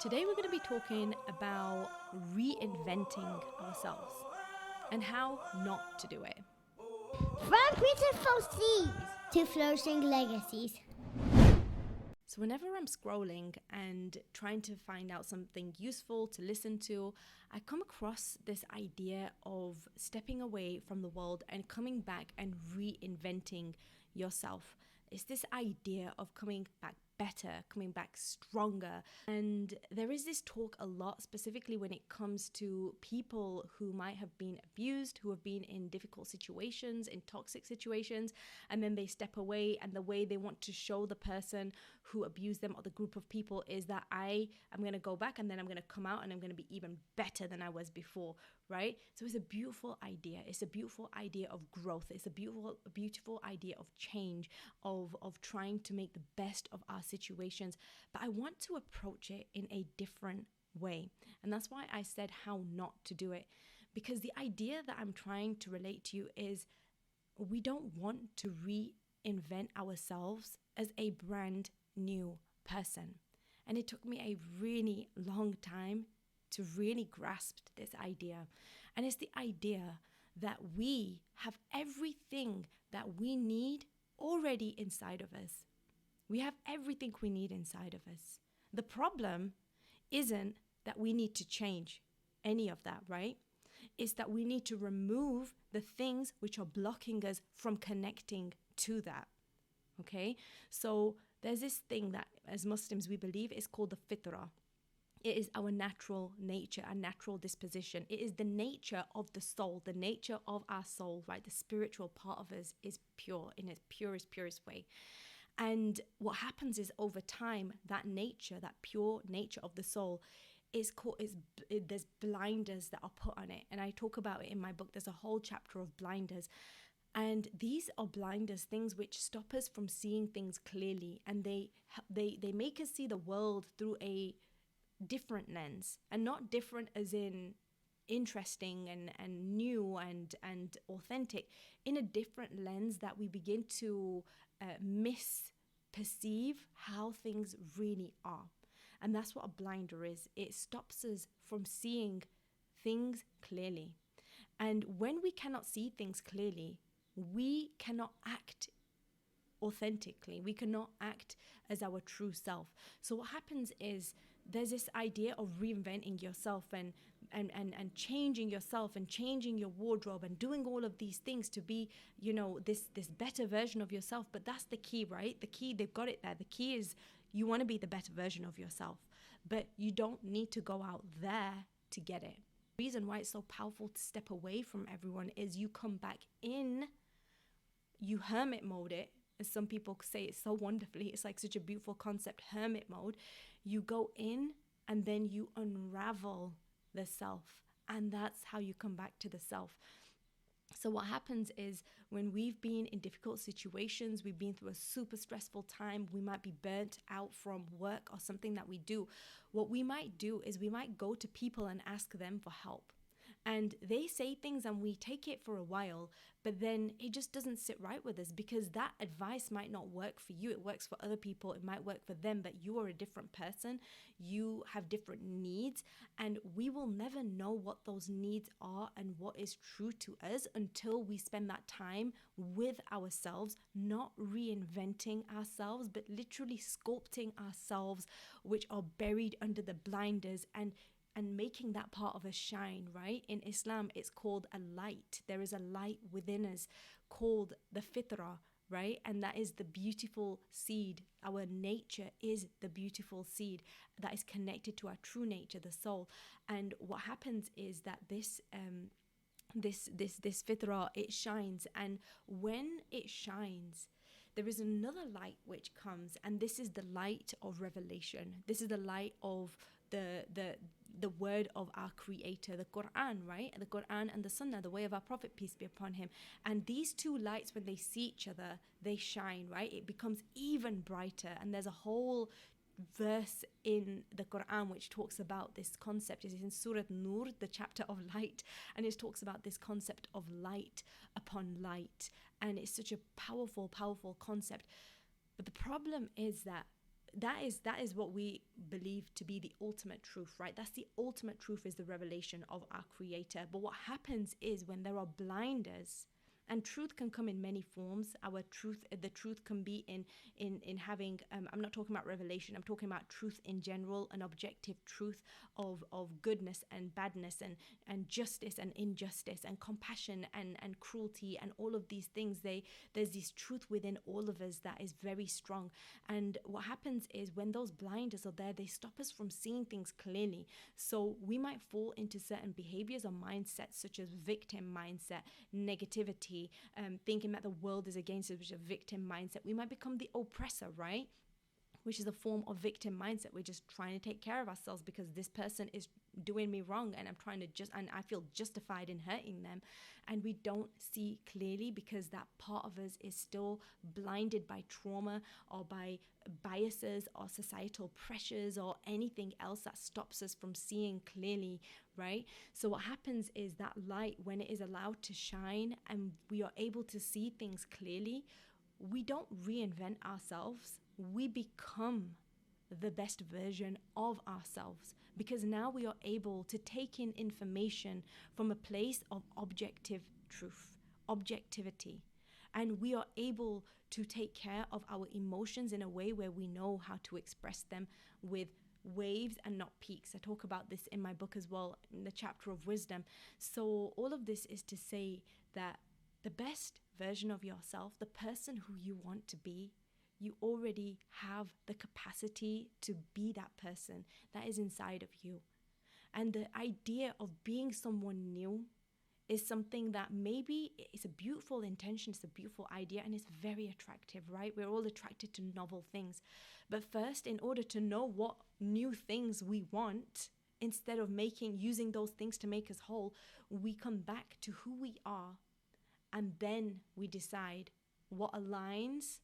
Today we're going to be talking about reinventing ourselves and how not to do it. From beautiful seas to flourishing legacies. So whenever I'm scrolling and trying to find out something useful to listen to, I come across this idea of stepping away from the world and coming back and reinventing yourself. It's this idea of coming back better, coming back stronger. And there is this talk a lot, specifically when it comes to people who might have been abused, who have been in difficult situations, in toxic situations, and then they step away, and the way they want to show the person who abused them or the group of people is that I am going to go back and then I'm going to come out and I'm going to be even better than I was before, right? So it's a beautiful idea. It's a beautiful idea of growth. It's a beautiful idea of change, of trying to make the best of our situations. But I want to approach it in a different way. And that's why I said how not to do it. Because the idea that I'm trying to relate to you is we don't want to reinvent ourselves as a brand new person. And it took me a really long time to really grasp this idea. And it's the idea that we have everything that we need already inside of us. We have everything we need inside of us. The problem isn't that we need to change any of that, right? It's that we need to remove the things which are blocking us from connecting to that. Okay? So there's this thing that as Muslims we believe is called the fitrah. It is our natural nature, our natural disposition. It is the nature of the soul, the nature of our soul, right? The spiritual part of us is pure in its purest way. And what happens is over time, that nature, that pure nature of the soul there's blinders that are put on it. And I talk about it in my book. There's a whole chapter of blinders. And these are blinders, things which stop us from seeing things clearly. And they make us see the world through a different lens, and not different as in interesting and new and authentic, in a different lens that we begin to misperceive how things really are. And that's what a blinder is. It stops us from seeing things clearly. And when we cannot see things clearly, we cannot act authentically. We cannot act as our true self. So what happens is there's this idea of reinventing yourself and changing yourself and changing your wardrobe and doing all of these things to be, this better version of yourself. But that's the key, right? The key, they've got it there. The key is you want to be the better version of yourself, but you don't need to go out there to get it. The reason why it's so powerful to step away from everyone is you come back in, you hermit mode it, as some people say it so wonderfully. It's like such a beautiful concept, hermit mode. You go in and then you unravel the self, and that's how you come back to the self. So what happens is when we've been in difficult situations, we've been through a super stressful time, we might be burnt out from work or something that we do. What we might do is we might go to people and ask them for help. And they say things and we take it for a while, but then it just doesn't sit right with us because that advice might not work for you. It works for other people. It might work for them, but you are a different person. You have different needs, and we will never know what those needs are and what is true to us until we spend that time with ourselves, not reinventing ourselves, but literally sculpting ourselves, which are buried under the blinders, and making that part of us shine, right? In Islam, it's called a light. There is a light within us called the fitrah, right? And that is the beautiful seed. Our nature is the beautiful seed that is connected to our true nature, the soul. And what happens is that this fitrah, it shines. And when it shines, there is another light which comes, and this is the light of revelation. This is the light of the word of our creator, the Quran, right? The Quran and the Sunnah, the way of our Prophet, peace be upon him. And these two lights, when they see each other, they shine, right? It becomes even brighter. And there's a whole verse in the Quran which talks about this concept. It's in Surah Nur, the chapter of light, and it talks about this concept of light upon light. And it's such a powerful concept. But the problem is that that is what we believe to be the ultimate truth, right? That's the ultimate truth, is the revelation of our creator. But what happens is when there are blinders, and truth can come in many forms. The truth can be in having, I'm not talking about revelation, I'm talking about truth in general, an objective truth of goodness and badness, and justice and injustice, and compassion and cruelty, and all of these things. There's this truth within all of us that is very strong. And what happens is when those blinders are there, they stop us from seeing things clearly. So we might fall into certain behaviors or mindsets, such as victim mindset, negativity, thinking that the world is against us, which is a victim mindset. We might become the oppressor, right? Which is a form of victim mindset. We're just trying to take care of ourselves because this person is doing me wrong, and and I feel justified in hurting them. And we don't see clearly because that part of us is still blinded by trauma, or by biases, or societal pressures, or anything else that stops us from seeing clearly, right? So what happens is that light, when it is allowed to shine and we are able to see things clearly, we don't reinvent ourselves. We become the best version of ourselves, because now we are able to take in information from a place of objective truth, objectivity. And we are able to take care of our emotions in a way where we know how to express them with waves and not peaks. I talk about this in my book as well, in the chapter of wisdom. So all of this is to say that the best version of yourself, the person who you want to be, you already have the capacity to be that person that is inside of you. And the idea of being someone new is something that maybe it's a beautiful intention, it's a beautiful idea, and it's very attractive, right? We're all attracted to novel things. But first, in order to know what new things we want, instead of using those things to make us whole, we come back to who we are, and then we decide what aligns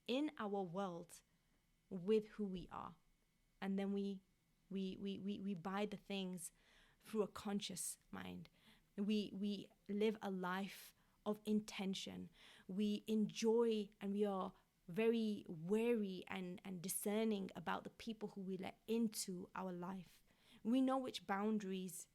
in our world with who we are. And then we buy the things through a conscious mind. We live a life of intention. We enjoy, and we are very wary and discerning about the people who we let into our life. We know which boundaries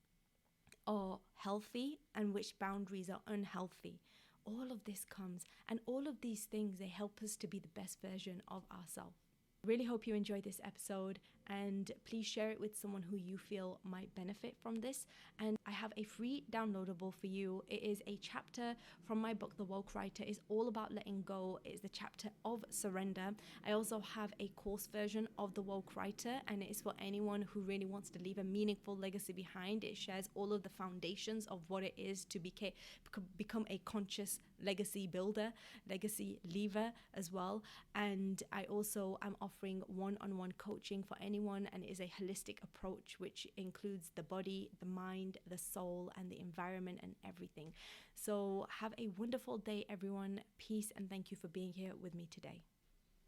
are healthy and which boundaries are unhealthy. All of this comes, and all of these things, they help us to be the best version of ourselves. Really hope you enjoyed this episode, and please share it with someone who you feel might benefit from this. And I have a free downloadable for you. It is a chapter from my book, The Woke Writer. It's all about letting go. It's the chapter of surrender. I also have a course version of The Woke Writer, and it is for anyone who really wants to leave a meaningful legacy behind. It shares all of the foundations of what it is to become a conscious legacy builder, legacy leaver as well. And I also am offering one-on-one coaching for anyone, and it is a holistic approach which includes the body, the mind, the soul, and the environment, and everything. So have a wonderful day, everyone. Peace, and thank you for being here with me today.